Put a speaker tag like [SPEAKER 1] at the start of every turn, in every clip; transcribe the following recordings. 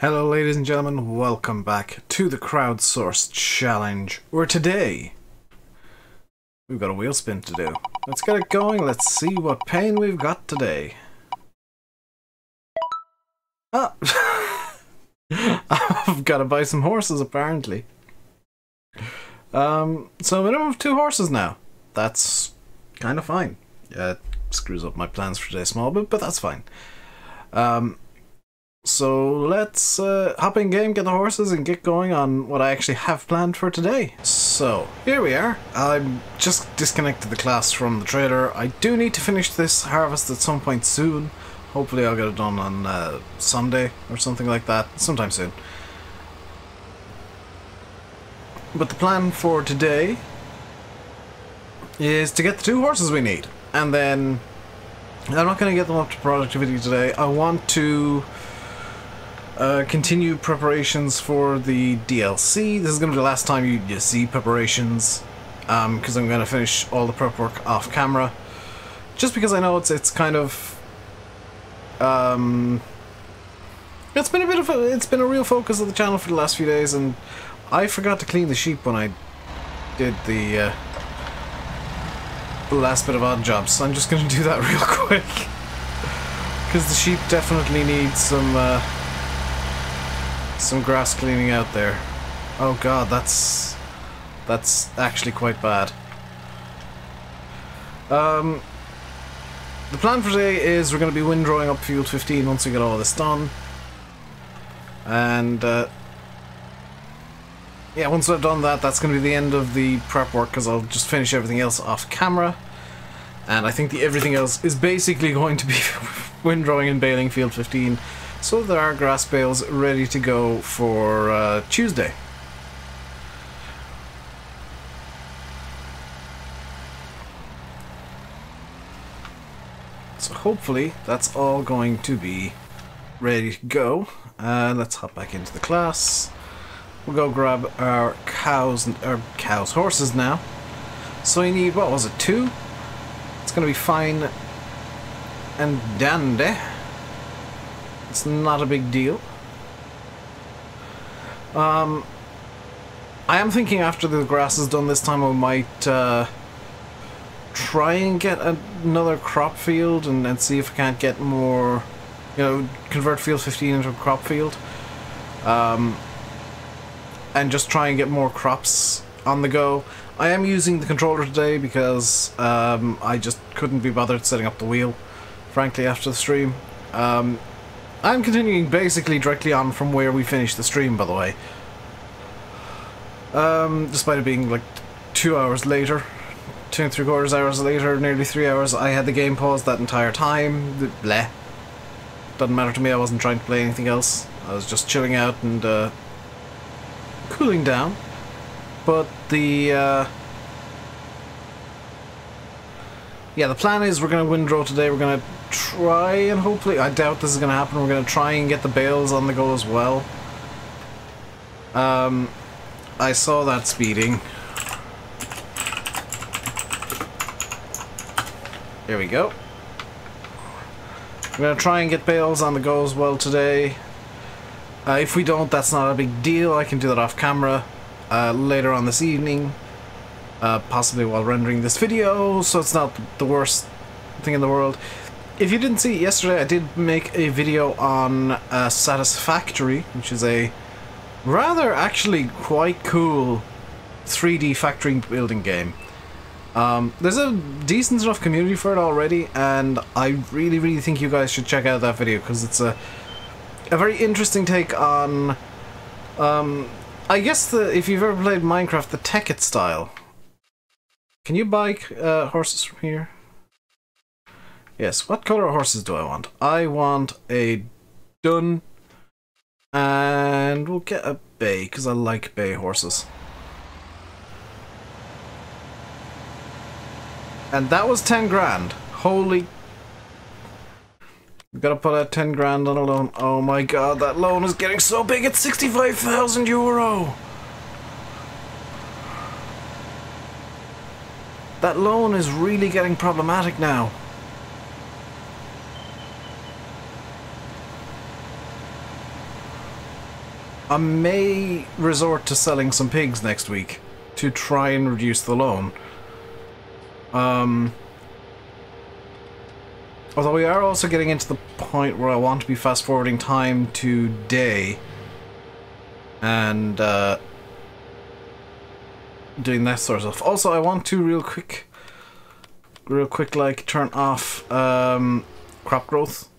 [SPEAKER 1] Hello ladies and gentlemen, welcome back to the Crowdsourced challenge, where today we've got a wheel spin to do. Let's get it going, let's see what pain we've got today. Ah! I've got to buy some horses apparently. So a minimum of 2 horses now. That's kind of fine. It screws up my plans for today a small bit, but that's fine. So let's hop in game, get the horses, and get going on what I actually have planned for today. So, here we are. I'm just disconnected the class from the trailer. I do need to finish this harvest at some point soon. Hopefully I'll get it done on Sunday or something like that, sometime soon. But the plan for today is to get the 2 horses we need. And then, I'm not going to get them up to productivity today. I want to continue preparations for the DLC. This is going to be the last time you see preparations, because I'm going to finish all the prep work off camera. Just because I know it's kind of it's been a real focus of the channel for the last few days, and I forgot to clean the sheep when I did the last bit of odd jobs, so I'm just going to do that real quick because the sheep definitely need some grass cleaning out there. Oh god, that's actually quite bad. The plan for today is we're going to be windrowing up field 15 once we get all this done. And yeah, once I've done that, that's going to be the end of the prep work, because I'll just finish everything else off camera. And I think the everything else is basically going to be windrowing and baling field 15. So there are grass bales ready to go for Tuesday. So hopefully that's all going to be ready to go. Let's hop back into the class. We'll go grab our horses now. So we need, what was it, 2? It's going to be fine and dandy. It's not a big deal. I am thinking after the grass is done this time I might try and get another crop field and see if I can't get more, you know, convert field 15 into a crop field. And just try and get more crops on the go. I am using the controller today because I just couldn't be bothered setting up the wheel, frankly, after the stream. I'm continuing basically directly on from where we finished the stream, by the way. Despite it being like 2 hours later, 2 3/4 hours later, nearly 3 hours, I had the game paused that entire time. Bleh. Doesn't matter to me, I wasn't trying to play anything else. I was just chilling out and cooling down. But the yeah, the plan is we're going to windrow today. We're going to try and hopefully, I doubt this is going to happen, we're going to try and get the bales on the go as well. I saw that speeding. There we go. We're going to try and get bales on the go as well today. If we don't, that's not a big deal. I can do that off camera later on this evening. Possibly while rendering this video, so it's not the worst thing in the world. If you didn't see it yesterday, I did make a video on Satisfactory, which is a rather actually quite cool 3D factory building game. There's a decent enough community for it already, and I really think you guys should check out that video, because it's a very interesting take on I guess if you've ever played Minecraft, the Tekkit style. Can you buy horses from here? Yes, what color horses do I want? I want a dun, and we'll get a bay, because I like bay horses. And that was 10 grand. Holy... Gotta put out 10 grand on a loan. Oh my god, that loan is getting so big, it's 65,000 euro! That loan is really getting problematic now. I may resort to selling some pigs next week to try and reduce the loan. Although we are also getting into the point where I want to be fast forwarding time to day and doing that sort of stuff. Also, I want to real quick like turn off crop growth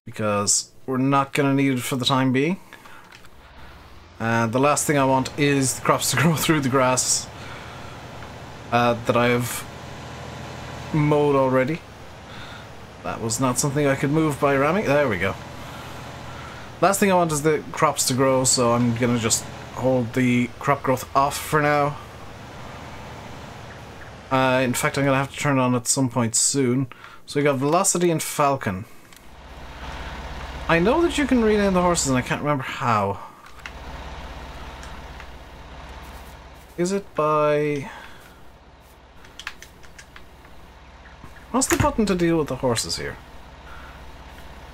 [SPEAKER 1] because we're not gonna need it for the time being. And the last thing I want is the crops to grow through the grass that I've mowed already. That was not something I could move by ramming. There we go. Last thing I want is the crops to grow, so I'm gonna just hold the crop growth off for now. In fact, I'm gonna have to turn it on at some point soon. So we got velocity and falcon. I know that you can rename the horses, and I can't remember how. Is it by... What's the button to deal with the horses here?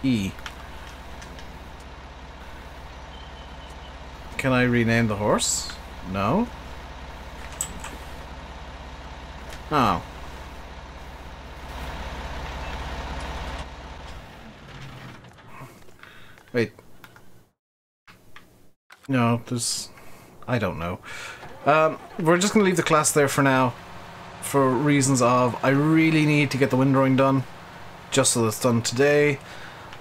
[SPEAKER 1] E. Can I rename the horse? No. Oh. Wait. No, there's... I don't know. We're just gonna leave the class there for now. For reasons of, I really need to get the windrowing done. Just so that's done today.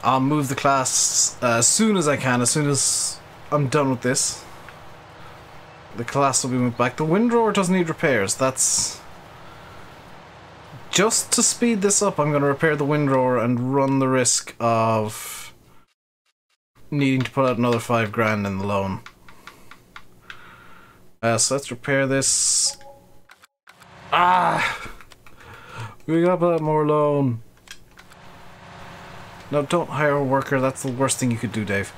[SPEAKER 1] I'll move the class as soon as I can, as soon as I'm done with this. The class will be moved back. The windrower doesn't need repairs. That's... Just to speed this up, I'm going to repair the windrower and run the risk of needing to put out another 5 grand in the loan. So let's repair this. Ah! We gotta put out more loan. No, don't hire a worker. That's the worst thing you could do, Dave.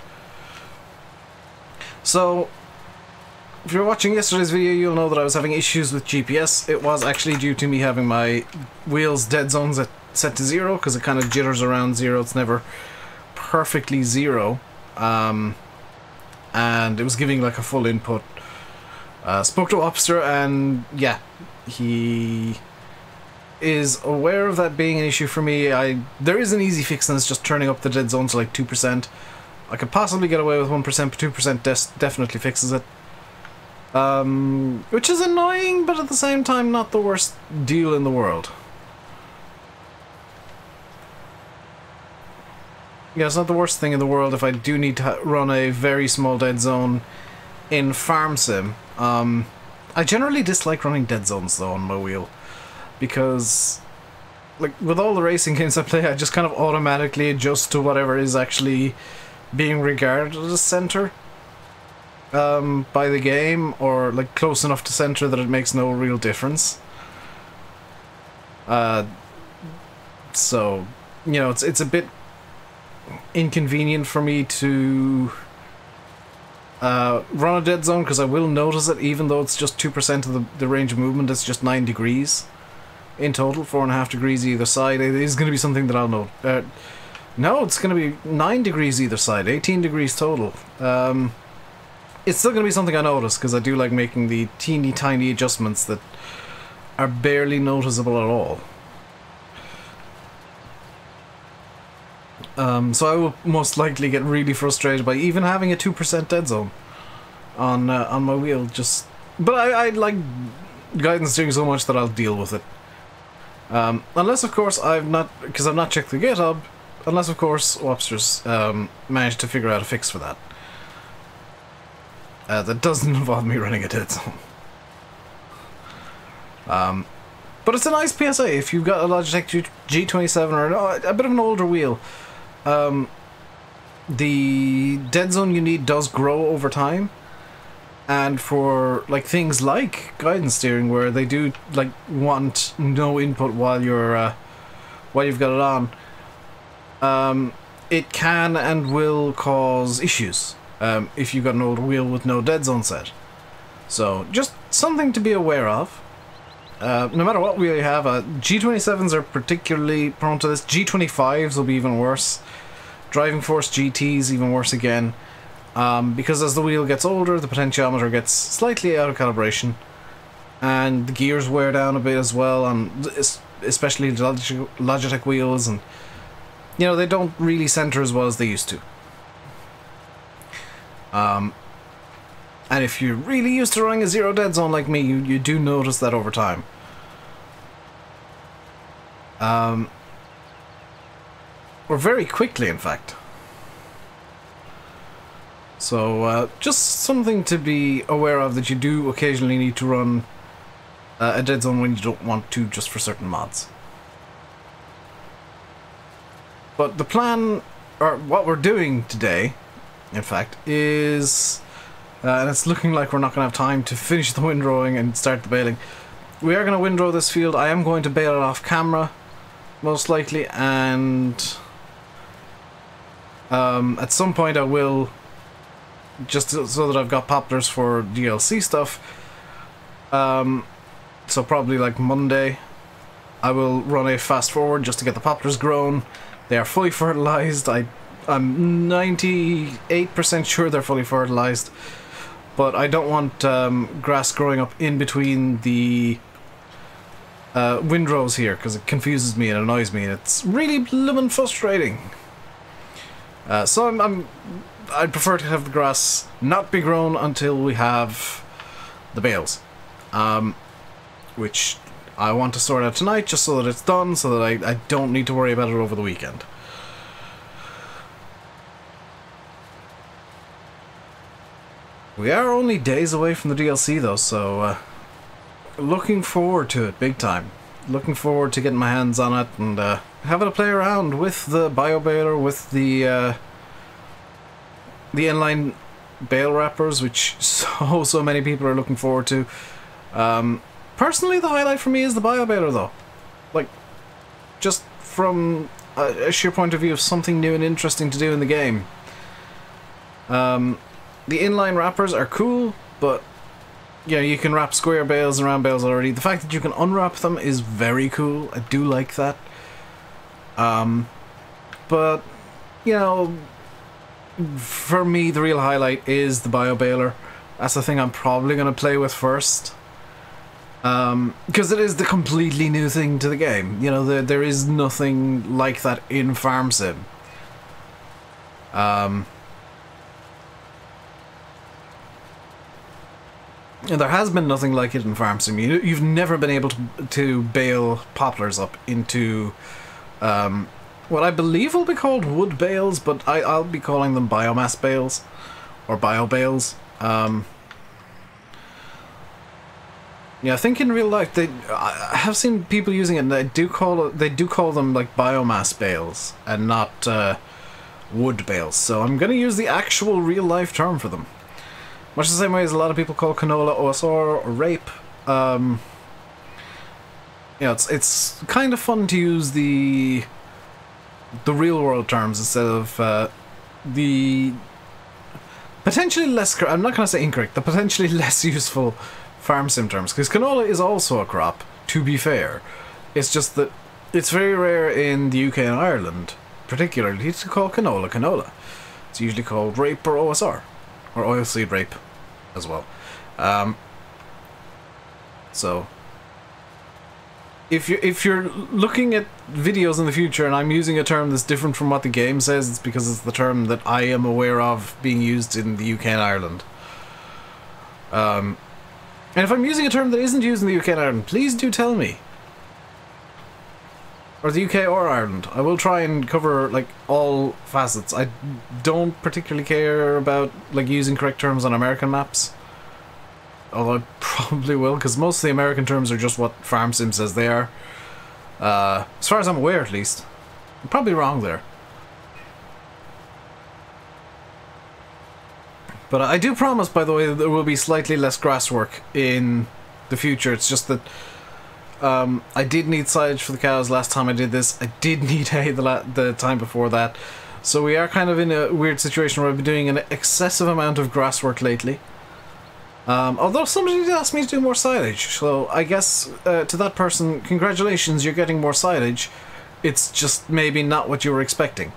[SPEAKER 1] So, if you're watching yesterday's video, you'll know that I was having issues with GPS. It was actually due to me having my wheels dead zones set to 0, because it kind of jitters around 0. It's never perfectly 0. And it was giving like a full input. Spoke to Opster, and yeah, he is aware of that being an issue for me. There is an easy fix, and it's just turning up the dead zone to like 2%. I could possibly get away with 1%, but 2% definitely fixes it. Which is annoying, but at the same time not the worst deal in the world. Yeah, it's not the worst thing in the world if I do need to run a very small dead zone in Farm Sim. I generally dislike running dead zones though on my wheel, because like with all the racing games I play, I just kind of automatically adjust to whatever is actually being regarded as center by the game, or like close enough to center that it makes no real difference. So you know, it's a bit inconvenient for me to run a dead zone, because I will notice it even though it's just 2% of the range of movement. It's just 9 degrees in total, 4.5 degrees either side. It is going to be something that I'll note. No, it's going to be 9 degrees either side, 18 degrees total. It's still going to be something I notice, because I do like making the teeny tiny adjustments that are barely noticeable at all. So I will most likely get really frustrated by even having a 2% dead zone on my wheel. Just, but I like guidance steering so much that I'll deal with it. Unless of course I've not checked the GitHub. Unless of course Wobster's managed to figure out a fix for that. That doesn't involve me running a dead zone. But it's a nice PSA if you've got a Logitech G27 or a bit of an older wheel. The dead zone you need does grow over time, and for like things like guidance steering, where they do like want no input while you're while you've got it on, it can and will cause issues if you've got an old wheel with no dead zone set. So just something to be aware of. No matter what wheel you have, G27s are particularly prone to this. G25s will be even worse. Driving Force GTs even worse again. because as the wheel gets older, the potentiometer gets slightly out of calibration, and the gears wear down a bit as well, on especially Logitech wheels, and you know, they don't really center as well as they used to. And if you're really used to running a zero dead zone like me, you do notice that over time. Or very quickly, in fact. So, just something to be aware of, that you do occasionally need to run a dead zone when you don't want to, just for certain mods. But the plan, or what we're doing today, in fact, is... and it's looking like we're not going to have time to finish the windrowing and start the baling. We are going to windrow this field. I am going to bale it off camera, most likely, and at some point I will, just so that I've got poplars for DLC stuff, so probably like Monday, I will run a fast forward just to get the poplars grown. They are fully fertilized. I'm 98% sure they're fully fertilized. But I don't want grass growing up in between the windrows here, because it confuses me and annoys me, and it's really blooming frustrating. So I'd prefer to have the grass not be grown until we have the bales, which I want to sort out tonight, just so that it's done, so that I don't need to worry about it over the weekend. We are only days away from the DLC though, so looking forward to it big time. Looking forward to getting my hands on it and having a play around with the bio baler, with the inline bale wrappers, which so many people are looking forward to. Personally, the highlight for me is the bio baler though. Like, just from a sheer point of view of something new and interesting to do in the game. The inline wrappers are cool, but you know, you can wrap square bales and round bales already. The fact that you can unwrap them is very cool. I do like that. But you know, for me, the real highlight is the bio baler. That's the thing I'm probably going to play with first, because it is the completely new thing to the game. You know, there is nothing like that in Farm Sim. There has been nothing like it in Farm Sim. You've never been able to bale poplars up into what I believe will be called wood bales, but I'll be calling them biomass bales or bio bales. Yeah, I think in real life I have seen people using it, and they do call them like biomass bales and not wood bales. So I'm going to use the actual real life term for them. Much the same way as a lot of people call canola OSR or rape. You know, it's kind of fun to use the real world terms instead of the potentially less, I'm not going to say incorrect, the potentially less useful Farm Sim terms, because canola is also a crop, to be fair. It's just that it's very rare in the UK and Ireland, particularly, to call canola canola. It's usually called rape or OSR, or oilseed rape as well. So if you're looking at videos in the future and I'm using a term that's different from what the game says, it's because it's the term that I am aware of being used in the UK and Ireland. And if I'm using a term that isn't used in the UK and Ireland, please do tell me. Or the UK or Ireland. I will try and cover like all facets. I don't particularly care about like using correct terms on American maps, although I probably will, because most of the American terms are just what Farm Sim says they are. As far as I'm aware, at least. I'm probably wrong there. But I do promise, by the way, that there will be slightly less grass work in the future. It's just that I did need silage for the cows last time I did this. I did need hay the time before that. So we are kind of in a weird situation where I've been doing an excessive amount of grass work lately. Although somebody did ask me to do more silage, so I guess to that person, congratulations, you're getting more silage. It's just maybe not what you were expecting.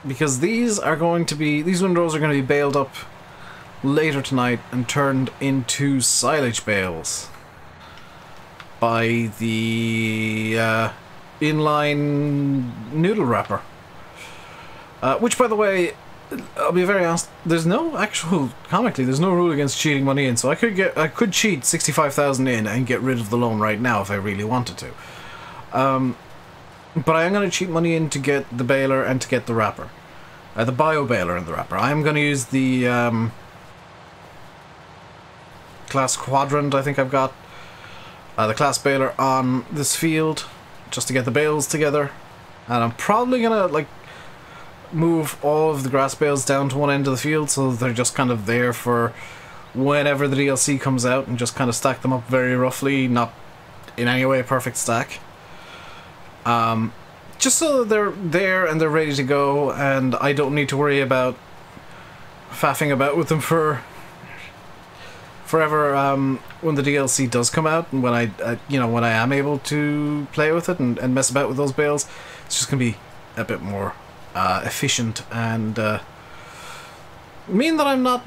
[SPEAKER 1] because these windrows are going to be baled up later tonight and turned into silage bales by the inline noodle wrapper. Which, by the way, I'll be very honest, there's no rule against cheating money in, so I could cheat 65,000 in and get rid of the loan right now if I really wanted to. But I am going to cheat money in to get the baler and to get the wrapper. The bio baler and the wrapper. I am going to use the class quadrant, I think I've got. The class baler on this field, just to get the bales together. And I'm probably going to, like, move all of the grass bales down to one end of the field so they're just kind of there for whenever the DLC comes out, and just kind of stack them up very roughly, not in any way a perfect stack. Just so that they're there and they're ready to go, and I don't need to worry about faffing about with them forever when the DLC does come out, and when I am able to play with it and mess about with those bales. It's just gonna be a bit more efficient and mean that I'm not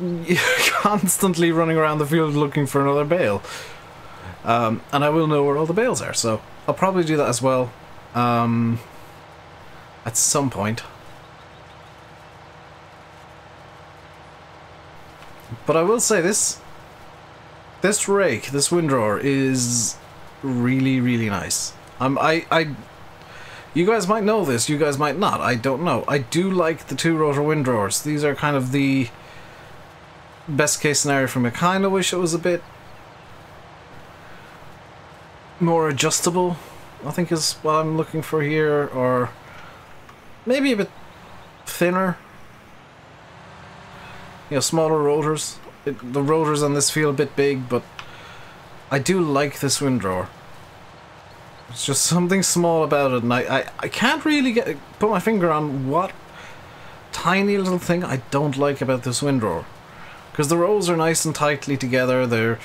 [SPEAKER 1] constantly running around the field looking for another bale. And I will know where all the bales are, so I'll probably do that as well at some point. But I will say this rake, this windrower, is really, really nice. You guys might know this, you guys might not, I don't know. I do like the two rotor windrowers. These are kind of the best case scenario for me. I kind of wish it was a bit more adjustable, I think is what I'm looking for here, or maybe a bit thinner. You know, smaller rotors. The rotors on this feel a bit big, but I do like this windrower. It's just something small about it, and I can't really put my finger on what tiny little thing I don't like about this windrower. Because the rows are nice and tightly together, they're,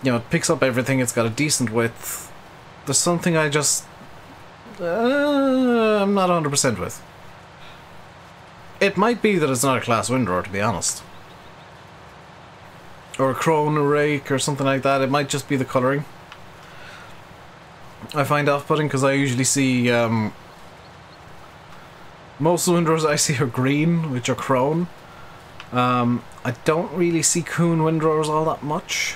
[SPEAKER 1] you know, it picks up everything, it's got a decent width. There's something I just... I'm not 100% with. It might be that it's not a class windrower, to be honest. Or a crone rake or something like that. It might just be the colouring I find off-putting, because I usually see most of the windrowers I see are green, which are crone. I don't really see coon windrowers all that much,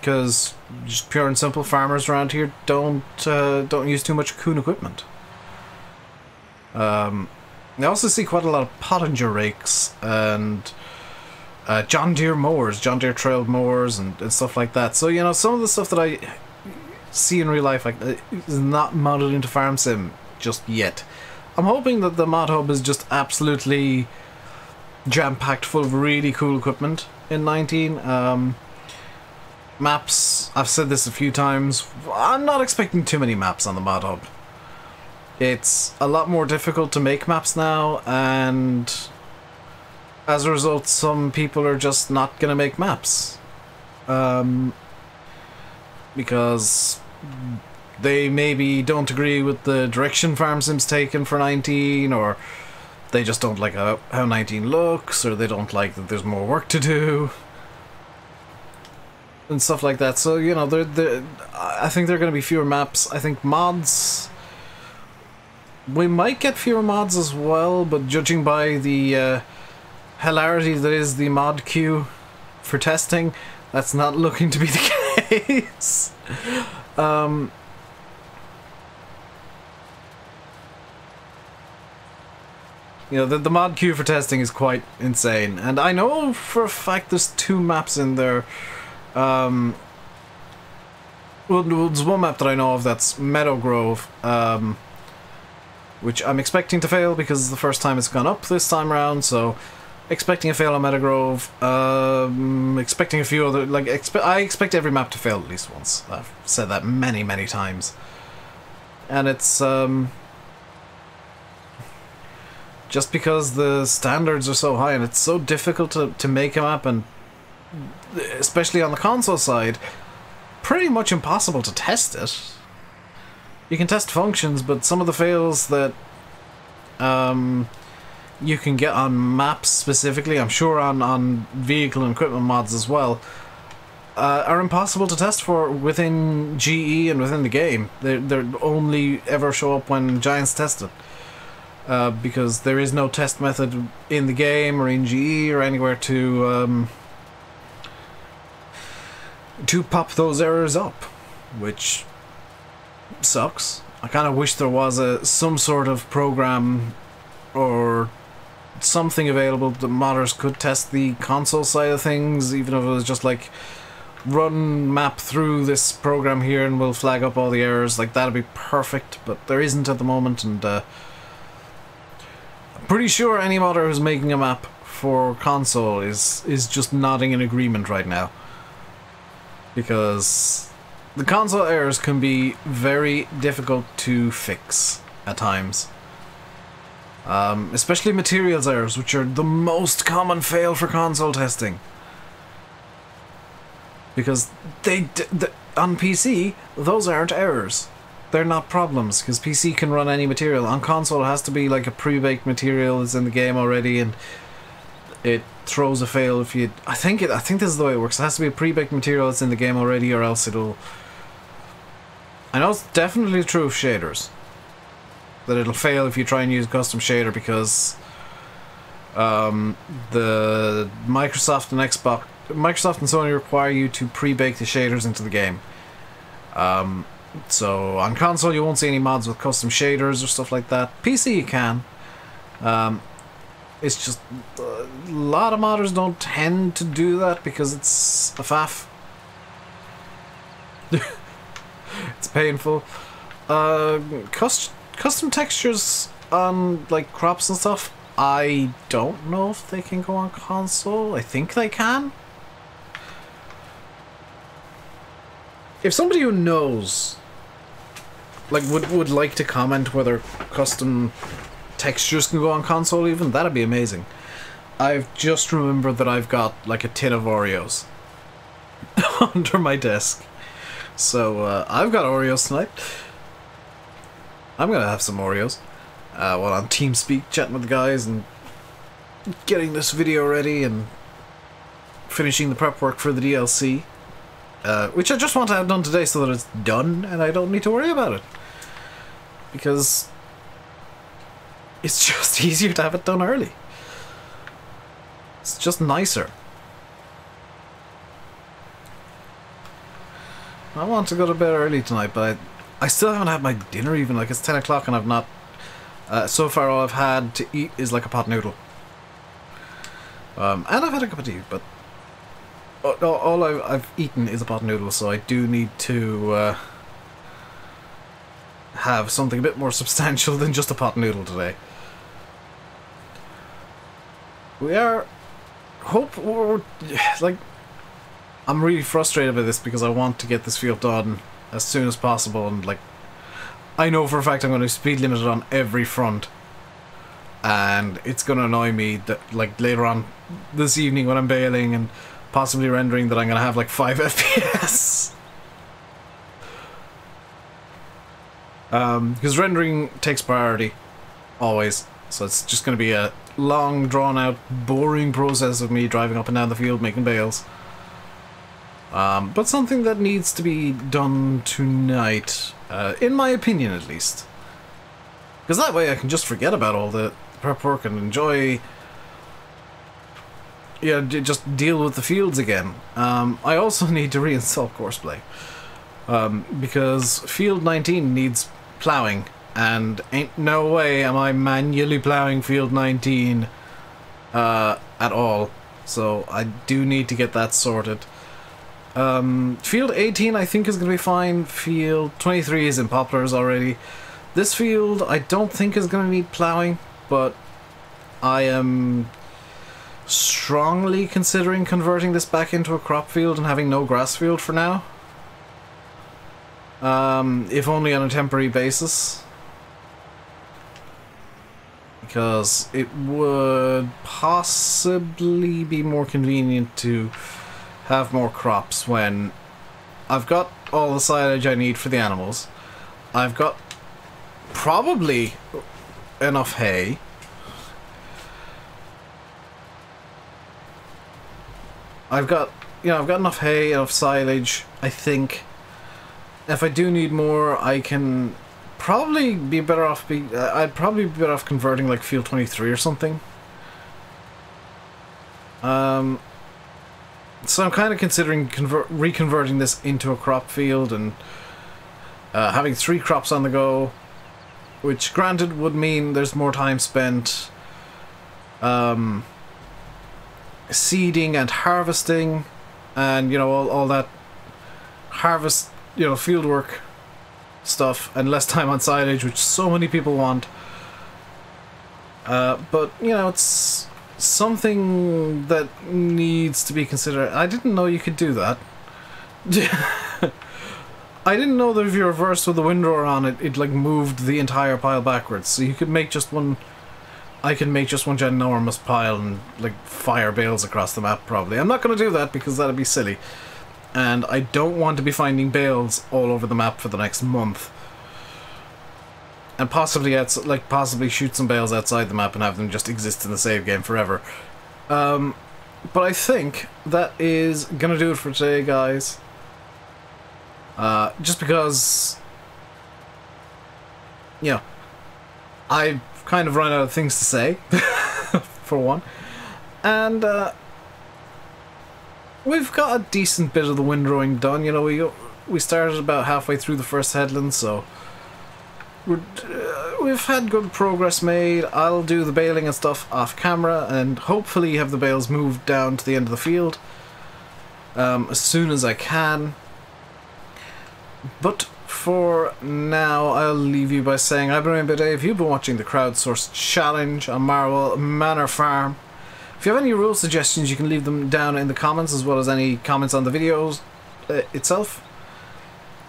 [SPEAKER 1] because just pure and simple farmers around here don't use too much coon equipment. I also see quite a lot of Pottinger rakes and John Deere mowers, John Deere trail mowers and stuff like that. So, you know, some of the stuff that I see in real life is not modded into Farm Sim just yet. I'm hoping that the mod hub is just absolutely jam-packed full of really cool equipment in 19. Maps, I've said this a few times, I'm not expecting too many maps on the mod hub. It's a lot more difficult to make maps now, and as a result, some people are just not gonna make maps. Because they maybe don't agree with the direction Farm Sim's taken for 19, or they just don't like how 19 looks, or they don't like that there's more work to do, and stuff like that. So, you know, I think there are going to be fewer maps. I think mods... we might get fewer mods as well, but judging by the hilarity that is the mod queue for testing, that's not looking to be the case. You know, the mod queue for testing is quite insane, and I know for a fact there's 2 maps in there. Well, there's one map that I know of that's Meadow Grove, which I'm expecting to fail because it's the first time it's gone up this time around, so expecting a fail on Meadow Grove. Expecting a few other, like, I expect every map to fail at least once. I've said that many, many times. And it's, just because the standards are so high and it's so difficult to make a map, and especially on the console side, pretty much impossible to test it. you can test functions, but some of the fails that you can get on maps specifically, I'm sure on vehicle and equipment mods as well, are impossible to test for within GE and within the game. They only ever show up when Giants test it. Because there is no test method in the game or in GE or anywhere to pop those errors up, which sucks. I kind of wish there was some sort of program or something available that modders could test the console side of things, even if it was just like run map through this program here and we'll flag up all the errors. Like, that'd be perfect, but there isn't at the moment, and I'm pretty sure any modder who's making a map for console is just nodding in agreement right now, because the console errors can be very difficult to fix at times. Especially materials errors, which are the most common fail for console testing. Because on PC, those aren't errors. They're not problems, because PC can run any material. On console, it has to be like a pre-baked material that's in the game already, and it throws a fail if you... I think this is the way it works. It has to be a pre-baked material that's in the game already, or else it'll... I know it's definitely true of shaders, that it'll fail if you try and use a custom shader, because the Microsoft and Sony require you to pre-bake the shaders into the game. So on console you won't see any mods with custom shaders or stuff like that. PC you can. It's just a lot of modders don't tend to do that because it's a faff. It's painful. Custom textures on like crops and stuff, I don't know if they can go on console. I think they can. If somebody who knows, like, would like to comment whether custom textures can go on console even, that'd be amazing. I've just remembered that I've got like a tin of Oreos under my desk. So I've got Oreos tonight. I'm gonna have some Oreos while on TeamSpeak chatting with the guys and getting this video ready and finishing the prep work for the DLC. Which I just want to have done today so that it's done and I don't need to worry about it. Because it's just easier to have it done early. It's just nicer. I want to go to bed early tonight, but I still haven't had my dinner even. Like, it's 10 o'clock and I've not... so far all I've had to eat is like a pot noodle. And I've had a cup of tea, but... all I've eaten is a pot noodle, so I do need to have something a bit more substantial than just a pot noodle today. We are... like... I'm really frustrated by this because I want to get this field done as soon as possible, and like... I know for a fact I'm going to speed limit it on every front. And it's going to annoy me that, like, later on this evening when I'm bailing and possibly rendering, that I'm going to have like 5 FPS. Because rendering takes priority, always. So it's just going to be a long, drawn-out, boring process of me driving up and down the field making bales. But something that needs to be done tonight, in my opinion at least. Because that way I can just forget about all the prep work and enjoy... yeah, just deal with the fields again. I also need to reinstall Courseplay. Because Field 19 needs ploughing, and ain't no way am I manually ploughing Field 19 at all. So I do need to get that sorted. Field 18 I think is going to be fine. Field 23 is in poplars already. This field I don't think is going to need ploughing, but I am strongly considering converting this back into a crop field and having no grass field for now. If only on a temporary basis. Because it would possibly be more convenient to have more crops when I've got all the silage I need for the animals. I've got probably enough hay. I've got enough hay, enough silage, I think. If I do need more, I can probably be better off. I'd probably be better off converting like Field 23 or something. So I'm kind of considering reconverting this into a crop field and having 3 crops on the go, which granted would mean there's more time spent seeding and harvesting, and you know, all that harvest, you know, field work stuff, and less time on silage, which so many people want. But you know, it's something that needs to be considered. I didn't know you could do that. I didn't know that if you reversed with the windrower on it, it like moved the entire pile backwards. So you could make just one. I can make just one ginormous pile and like fire bales across the map. Probably. I'm not going to do that because that'd be silly, and I don't want to be finding bales all over the map for the next month. And possibly shoot some bales outside the map and have them just exist in the save game forever. But I think that is gonna do it for today, guys. Just because, you know, I've kind of run out of things to say, for one. And we've got a decent bit of the windrowing done. You know, we started about halfway through the first headland, so we've had good progress made. I'll do the baling and stuff off camera and hopefully have the bales moved down to the end of the field as soon as I can. But for now, I'll leave you by saying I've been RainbowDave. You've been watching the Crowdsourced Challenge on Marwell Manor Farm. If you have any rule suggestions, you can leave them down in the comments, as well as any comments on the videos itself.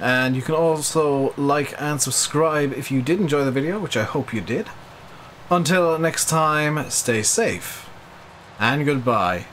[SPEAKER 1] And you can also like and subscribe if you did enjoy the video, which I hope you did. Until next time, stay safe and goodbye.